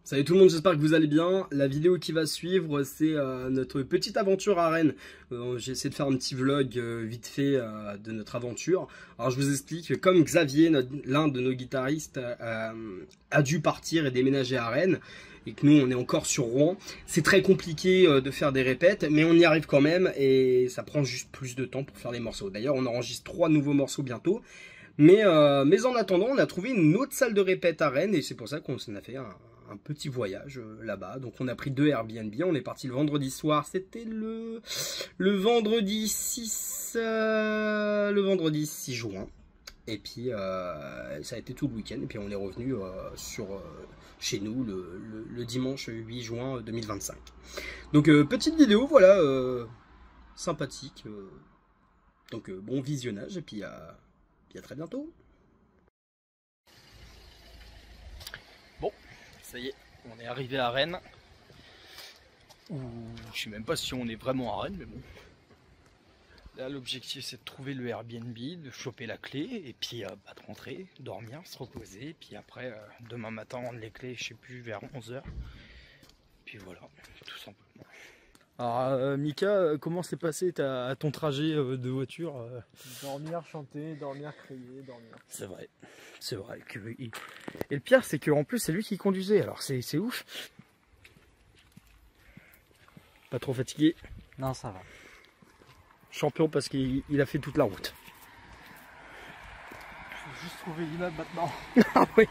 Salut tout le monde, j'espère que vous allez bien. La vidéo qui va suivre, c'est notre petite aventure à Rennes. J'ai essayé de faire un petit vlog vite fait de notre aventure. Alors je vous explique, comme Xavier, l'un de nos guitaristes, a dû partir et déménager à Rennes, et que nous on est encore sur Rouen, c'est très compliqué de faire des répètes, mais on y arrive quand même, et ça prend juste plus de temps pour faire les morceaux. D'ailleurs on enregistre 3 nouveaux morceaux bientôt. Mais en attendant, on a trouvé une autre salle de répète à Rennes, et c'est pour ça qu'on s'en a fait un petit voyage là-bas. Donc on a pris 2 Airbnb, on est parti le vendredi soir, c'était le vendredi 6 juin. Et puis ça a été tout le week-end, et puis on est revenu chez nous le dimanche 8 juin 2025. Donc petite vidéo, voilà, sympathique. Donc bon visionnage, et puis à très bientôt. Bon, ça y est, on est arrivé à Rennes. Je sais même pas si on est vraiment à Rennes, mais bon. Là, l'objectif, c'est de trouver le Airbnb, de choper la clé, et puis de rentrer, dormir, se reposer. Et puis après, demain matin, rendre les clés, je sais plus, vers 11 h. Puis voilà, tout simplement. Alors, Mika, comment s'est passé ton trajet de voiture Dormir, chanter, dormir, crier, dormir. C'est vrai, c'est vrai. Et le pire, c'est qu'en plus, c'est lui qui conduisait, alors c'est ouf. Pas trop fatigué? Non, ça va. Champion parce qu'il a fait toute la route. Faut juste trouver l'immeuble maintenant. Ah oui,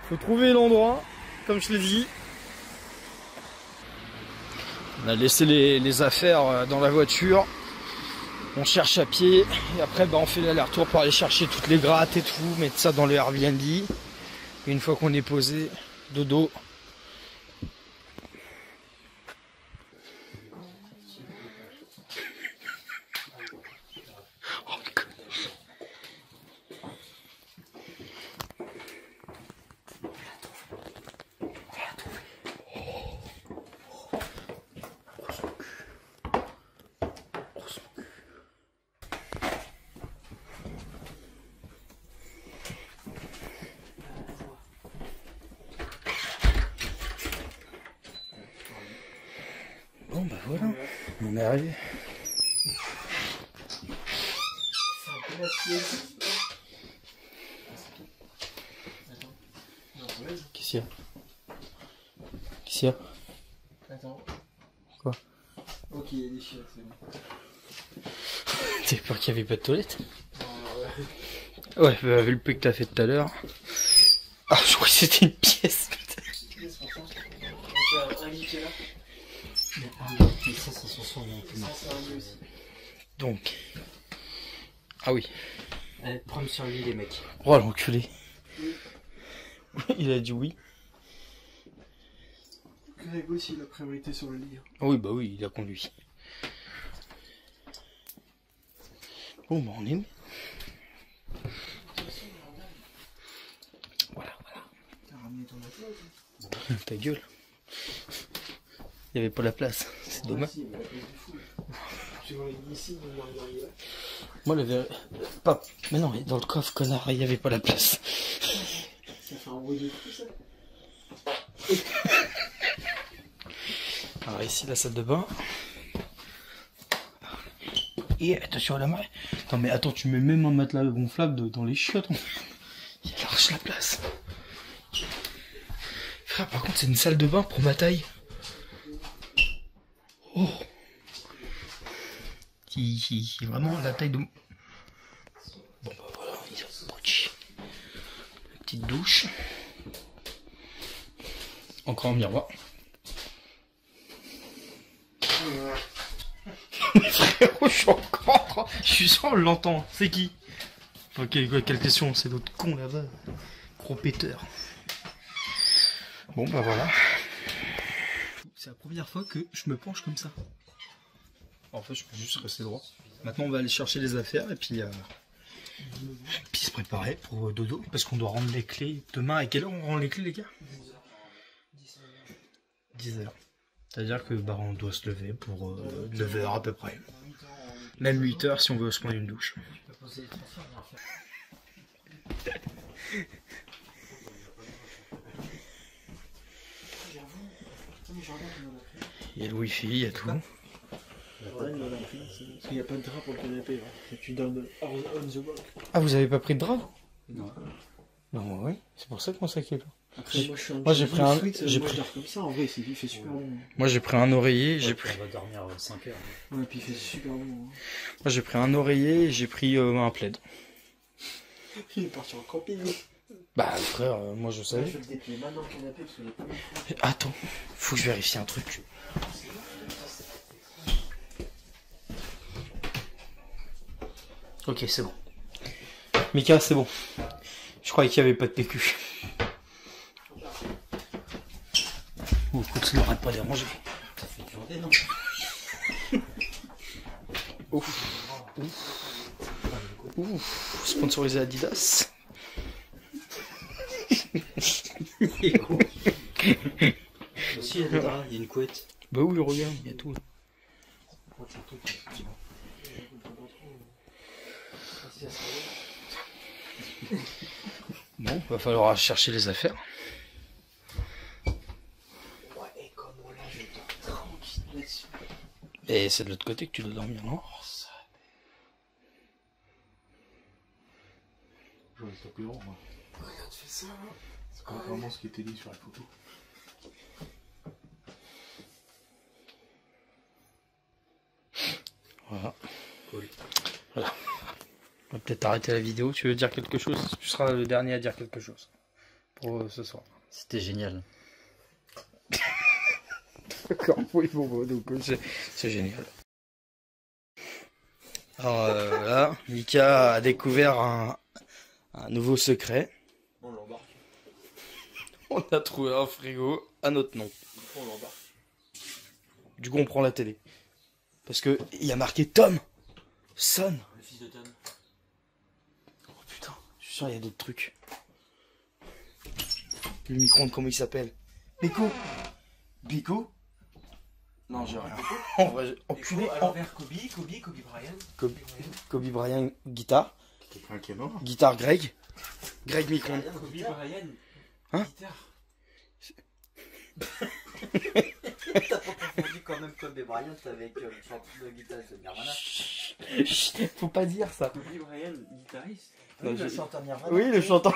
faut trouver l'endroit, comme je l'ai dit. On a laissé les affaires dans la voiture. On cherche à pied et après on fait l'aller-retour pour aller chercher toutes les grattes et tout, mettre ça dans le Airbnb. Et une fois qu'on est posé, dodo. Bon bah voilà, on est arrivé. Qu'est-ce qu'il y a? Qu'est-ce qu'il y a? Attends. Quoi? Ok, il y a des chiottes, c'est bon. T'as peur qu'il n'y avait pas de toilette? Ouais, bah, vu le peu que t'as fait tout à l'heure. Ah, je crois que c'était une pièce. Donc. Ah oui. Allez, prends sur lui les mecs. Oh l'enculé. Il a dit oui. Greg aussi, il a priorité sur le lit. Oui, bah oui, il a conduit. Bon, bah on est où? Voilà. T'as ramené ton matelas? Ta gueule. Il n'y avait pas la place, c'est dommage. Si, mais la place du fou. Tu m'aurais dit ici, mais moi, il là. Moi, pas. Mais non, dans le coffre, connard, il n'y avait pas la place. Ça fait un bruit de fou, ça. Alors ici, la salle de bain. Et attention à la marée. Non mais attends, tu mets même un matelas gonflable dans les chiottes. Il arrache la place. Frère, par contre, c'est une salle de bain pour ma taille. Oh. Qui vraiment la taille de... Bon bah voilà, il y a une petite douche. Encore un miroir. Mais frérot, je suis sûr, on l'entend. C'est qui? Ok, quelle question? C'est l'autre con là-bas. Gros péteur. Bon bah voilà. C'est la première fois que je me penche comme ça. En fait, je peux juste rester droit. Maintenant, on va aller chercher les affaires et puis se préparer pour dodo. Parce qu'on doit rendre les clés demain. À quelle heure on rend les clés, les gars? 10 h. C'est-à-dire que bah, on doit se lever pour 9 h à peu près. Même 8 h si on veut se prendre une douche. Il y a le wifi, il y a tout. Jordan, il en a pris. Parce qu'il n'y a pas de drap pour le canapé. Là. Tu donnes on the box. Ah, vous avez pas pris de drap? Non. Non, oui. C'est pour ça que mon sac est là. Après, Moi, j'ai pris un. J'ai pris comme ça. En vrai, il fait super bon. Moi, j'ai pris un oreiller. On va dormir 5 heures. Ouais, puis il fait super bon. Moi, j'ai pris un oreiller et j'ai pris un plaid. Il est parti en camping. Bah, frère, moi, je Je savais. vais le déplier maintenant le canapé parce qu'il est pas mal. Attends, faut que je vérifie un truc. Ok, c'est bon. Mika, c'est bon. Je croyais qu'il n'y avait pas de PQ. Bon, écoute, ça n'arrête pas de déranger. Ça fait une journée, non? Ouf. Ouf. Sponsorisé Adidas. Aussi, il y a des draps, il y a une couette. Bah oui, regarde, il y a tout. Bon, va falloir chercher les affaires. Ouais, et comme on l'a, je dors tranquille là-dessus. Et c'est de l'autre côté que tu dois dormir, non? Je vais taper rond, moi. Regarde, fais ça. C'est pas vraiment ce qui était dit sur la photo. Voilà. Cool. Voilà. On va peut-être arrêter la vidéo. Tu veux dire quelque chose? Tu seras le dernier à dire quelque chose pour ce soir. C'était génial. D'accord, oui, bon, donc c'est génial. Alors là, Mika a découvert un nouveau secret. On l'embarque. On a trouvé un frigo à notre nom. On l'embarque. Du coup, on prend la télé. Parce que il y a marqué Tom. Son. Le fils de Tom. Oh putain, je suis sûr il y a d'autres trucs. Le micro-ondes, comment il s'appelle? Bico. Bico. Non, j'ai rien. En vrai, j'ai enculé. À l'envers, Kobe Bryant. Kobe Bryant, guitare. T'as pris un canon? Guitare Greg. Greg micro-ondes. Kobe Bryant. Hein? Guitare. T'as pas confondu quand même Kobe Bryant avec le chanteur de guitare de Nirvana? Chut, faut pas dire ça. Kobe Bryant, guitariste. Non, Le je- chanteur Nirvana? Oui, le chanteur.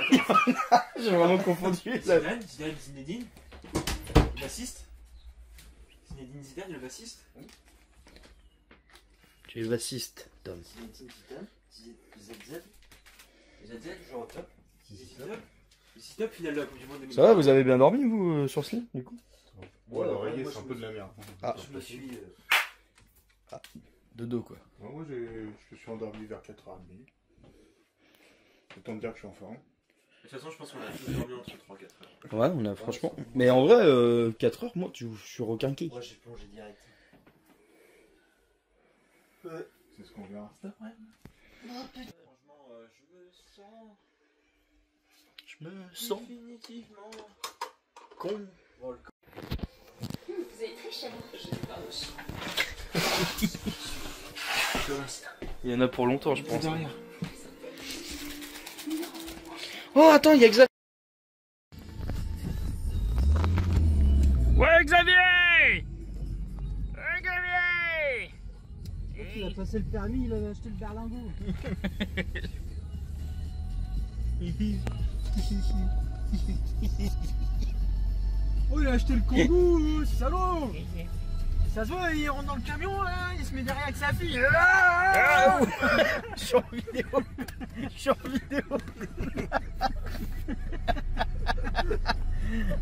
J'ai vraiment confondu. Zinedine, le bassiste. Zinedine Zidane, le bassiste. Tu es bassiste, Tom. Zinedine Zidane? ZZ? ZZ, joueur au top. Top, finale de la Coupe du Monde 2020. Ça va, vous avez bien dormi, vous, sur ce lit, du coup? Ouais, l'oreiller, moi, c'est un je peu me de la merde. Ah. Je me suis... De dos, quoi. Ouais, moi, je me suis endormi vers 4h30. Autant te dire que je suis en forme. De toute façon, je pense qu'on a tous dormi entre 3 et 4 heures. Ouais, on a franchement. Mais en vrai, 4 heures, moi, je suis requinqué. Moi, j'ai plongé direct. C'est ce qu'on verra. Franchement, je me sens Je me sens définitivement con. Bon, le Vous avez très cher. Il y en a pour longtemps, je pense. derrière. Oh, attends, il y a Xavier. Ouais, Xavier! Ouais, Xavier! Il a passé le permis, il avait acheté le berlingot. Oh, il a acheté le Kangoo, ce salaud! Ça se voit, il rentre dans le camion là, il se met derrière avec sa fille. Ah, je suis en vidéo. Je suis en vidéo.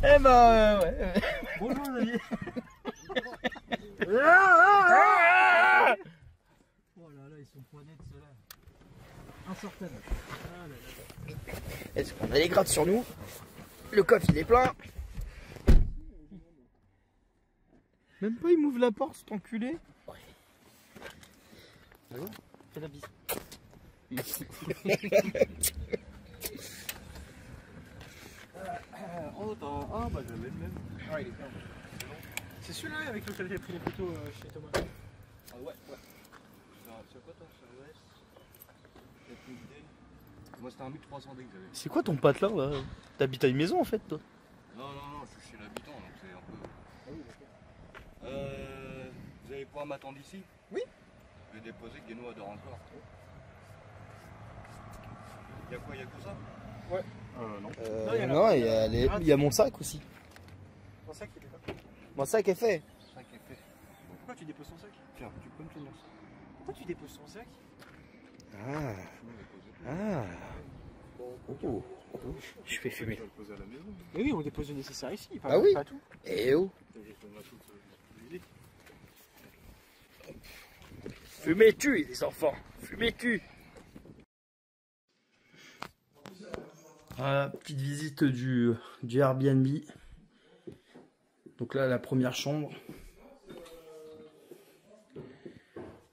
Eh ben, ouais. Bonjour Xavier. Oh là là, ils sont pas nets ceux-là. Insortables. Ah là là. Est-ce qu'on a les grattes sur nous? Le coffre il est plein. Même pas il m'ouvre la porte, cet enculé. Alors, fais la bise. Ah bah j'avais le même. Ah il est bien. C'est celui-là avec lequel j'ai pris les photos chez Thomas. Ah ouais. C'est quoi toi? C'est OS. Moi c'était un 1300D que j'avais. C'est quoi ton patelin là? T'habites à une maison en fait toi? Non, je suis chez l'habitant donc c'est un peu. Ah oui, d'accord. pourras m'attendre ici? Oui. Je vais déposer que Guéno adore encore. Y'a quoi, y'a que ça? Non. Non, il y a mon sac aussi. Mon sac, il est là. Mon sac est fait. Ça qui est fait. Pourquoi tu déposes ton sac? Tiens, tu peux me tenir ça? Pourquoi tu déposes ton sac? Oh. Je fais fumer. Tu vas le poser à la maison. Mais oui, on dépose le nécessaire ici. Pas, Ah oui. pas tout. Eh oh. Fumez-tu les enfants, fumez-tu. Voilà, petite visite du Airbnb. Donc là, la première chambre.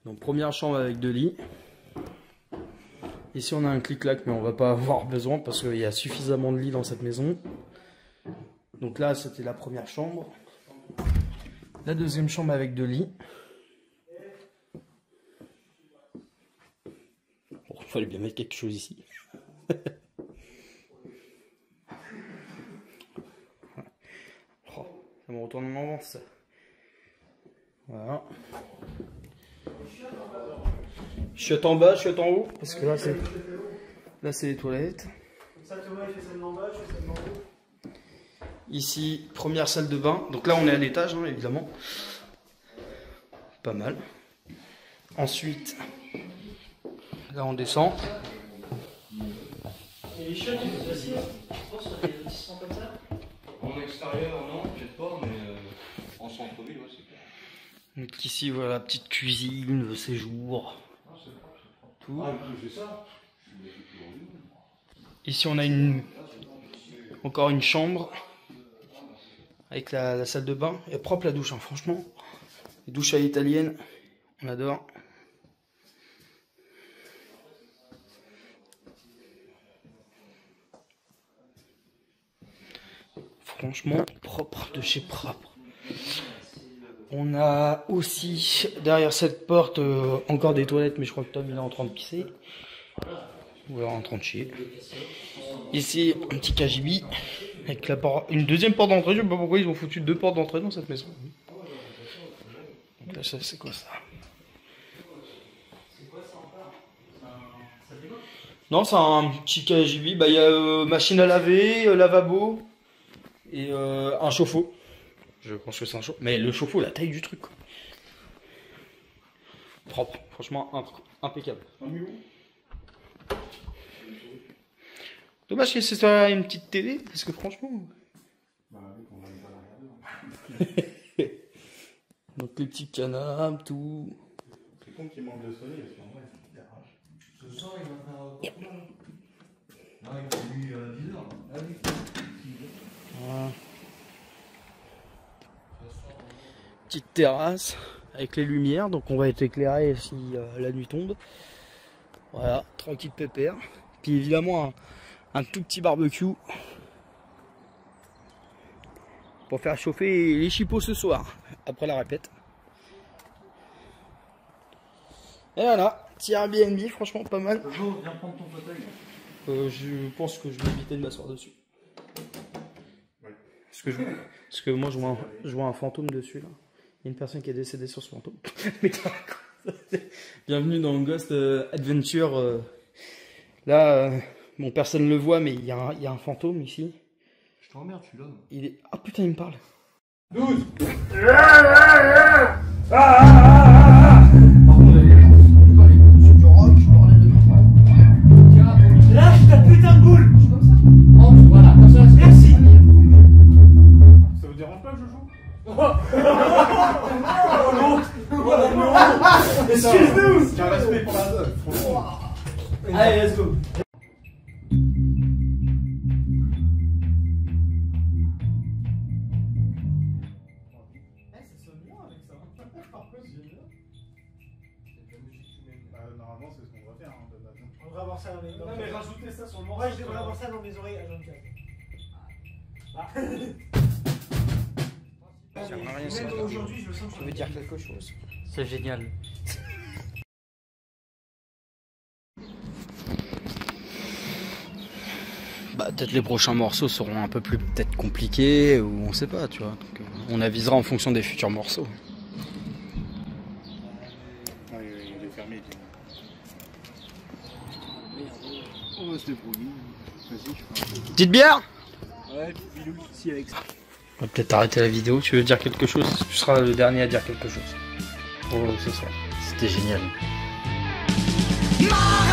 Donc première chambre avec 2 lits. Ici on a un clic-clac, mais on va pas avoir besoin parce qu'il y a suffisamment de lits dans cette maison. Donc là, c'était la première chambre. La deuxième chambre avec 2 lits. Bon, il fallait bien mettre quelque chose ici. Oh, ça me retourne en avance, ça. Voilà. Chiotte en bas, chiotte en haut, parce que là c'est les toilettes. Ça, Thomas, il fait celle d'en bas, je fais celle d'en haut. Ici, première salle de bain. Donc là, on est à l'étage, hein, évidemment. Pas mal. Ensuite, là, on descend. Et les chiottes, ils sont assis, je pense, sur des lotissements comme ça. En extérieur, non, peut-être pas, mais en centre-ville, ouais, c'est clair. Donc ici, voilà, petite cuisine, le séjour. Tout. C'est ça. Ici, on a encore une chambre avec la salle de bain. Elle est propre la douche, hein, franchement. Douche à l'italienne, on adore. Franchement, propre de chez propre. On a aussi derrière cette porte encore des toilettes, mais je crois que Tom il est en train de pisser. Ou alors en train de chier. Ici, un petit KGB avec une deuxième porte d'entrée. Je sais pas pourquoi ils ont foutu 2 portes d'entrée dans cette maison. Donc là, ça, c'est quoi ça? Non, c'est un petit KGB. Bah, il y a machine à laver, lavabo et un chauffe-eau. Je pense que c'est un chauffe-eau. Mais le chauffe-eau, la taille du truc, quoi. Propre, franchement impeccable. Dommage que ce soit une petite télé, parce que franchement. Donc les petits canapes, tout. C'est con qu'il manque de soleil, parce qu'en vrai, c'est l'arrache. Ce soir, il va faire. Non, il fait lui 10 heures. Ah oui. Voilà. Petite terrasse avec les lumières, donc on va être éclairé si la nuit tombe. Voilà, tranquille pépère. Puis évidemment un tout petit barbecue pour faire chauffer les chipots ce soir après la répète. Et voilà, petit Airbnb, franchement pas mal. Jojo, viens prendre ton fauteuil. Je pense que je vais éviter de m'asseoir dessus. Parce que moi je vois un fantôme dessus là. Il y a une personne qui est décédée sur ce fantôme. Bienvenue dans Ghost Adventure. Là, bon, personne ne le voit, mais il y a un fantôme ici. Je t'emmerde, je suis là. Il est... Ah putain, il me parle. 12. Lâche ta putain de boule! Voilà, comme ça, Merci! Ça vous dérange pas, Jojo? Excuse-nous! J'ai un respect pour la meuf, franchement. Allez, let's go! Normalement, c'est ce qu'on devrait faire, hein, de base. On devrait avoir ça dans les... Non mais rajoutez ça sur le moral, je devrais avoir ça dans mes oreilles à 24. Ça sert à rien, ça. Même aujourd'hui, je le sens que Je veux dire quelque chose. C'est génial. Bah, peut-être les prochains morceaux seront un peu plus peut-être compliqués ou on sait pas, tu vois. Donc, on avisera en fonction des futurs morceaux. va se débrouiller. Vas-y, je ferai un peu. Petite bière? Ouais, Bilou, si avec ça. On va peut-être arrêter la vidéo. Tu veux dire quelque chose? Tu seras le dernier à dire quelque chose. Oh, ce soir. C'était génial. My